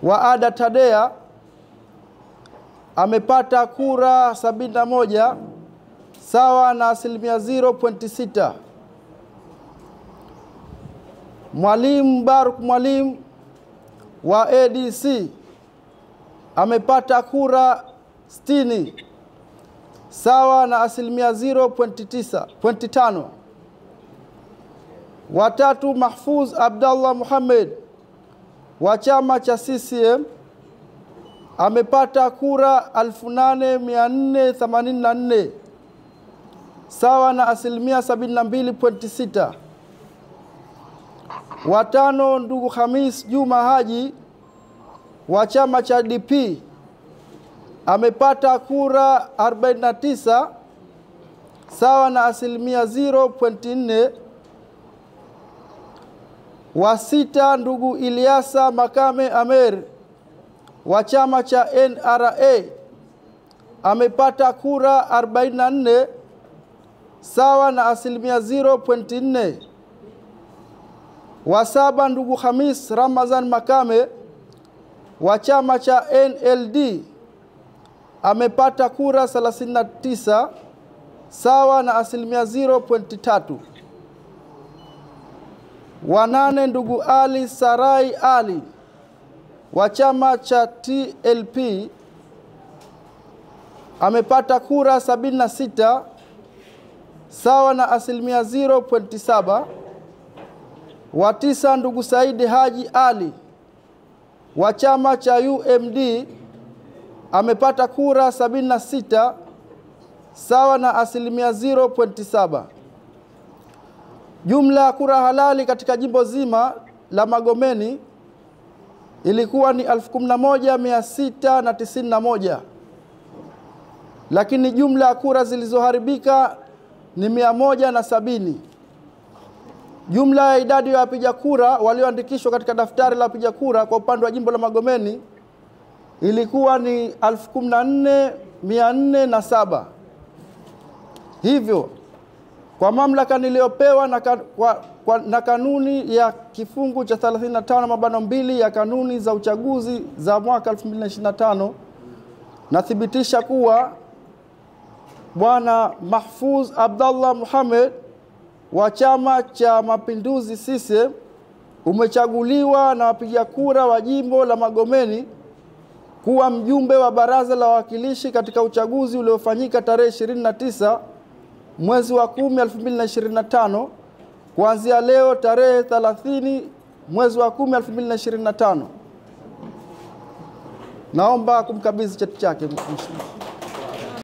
Waada Tadea amepata kura 71 sawa na 0.6. Mwalimu Baruk Mwalimu wa ADC amepata kura 60 sawa na 0.5. Watatu Mahfuz Abdallah Muhammad wa chama cha CCM amepata kura 8484 sawa na 72.6. Watano ndugu Hamis Juma Haji wa chama cha DP amepata kura 49 sawa na 0.4. Wa sita ndugu Ilyasa Makame Amer wa chama cha NRA amepata kura 44 sawa na 0.4. Wa saba ndugu Hamis Ramazan Makame wa chama cha NLD amepata kura 39 sawa na 0.3. Wa nane ndugu Ali Sarai Ali wa chama cha TLP amepata kura 76 sawa na 0.7. Wa tisa ndugu Saidi Haji Ali wa chama cha UMD amepata kura 76 sawa na 0.7. Jumla ya kura halali katika jimbo zima la Magomeni ilikuwa ni 11,691, lakini jumla ya kura zilizoharibika ni 170. Jumla ya idadi ya wapiga kura walioandikishwa katika daftari la wapiga kura kwa upande wa jimbo la Magomeni ilikuwa ni 14,407. Hivyo kwa mamlaka niliyopewa na kanuni ya kifungu cha 35(2) ya kanuni za uchaguzi za mwaka 2025, nathibitisha kuwa Bwana Mahfuz Abdallah Muhammad wa Chama cha Mapinduzi CCM umechaguliwa na wapiga kura wa jimbo la Magomeni kuwa mjumbe wa Baraza la Wawakilishi katika uchaguzi uliofanyika tarehe 29 mwezi wa 10 2025 kuanzia leo tarehe 30 mwezi wa 10 2025. Naomba kumkabidhi cheti chake mheshimiwa.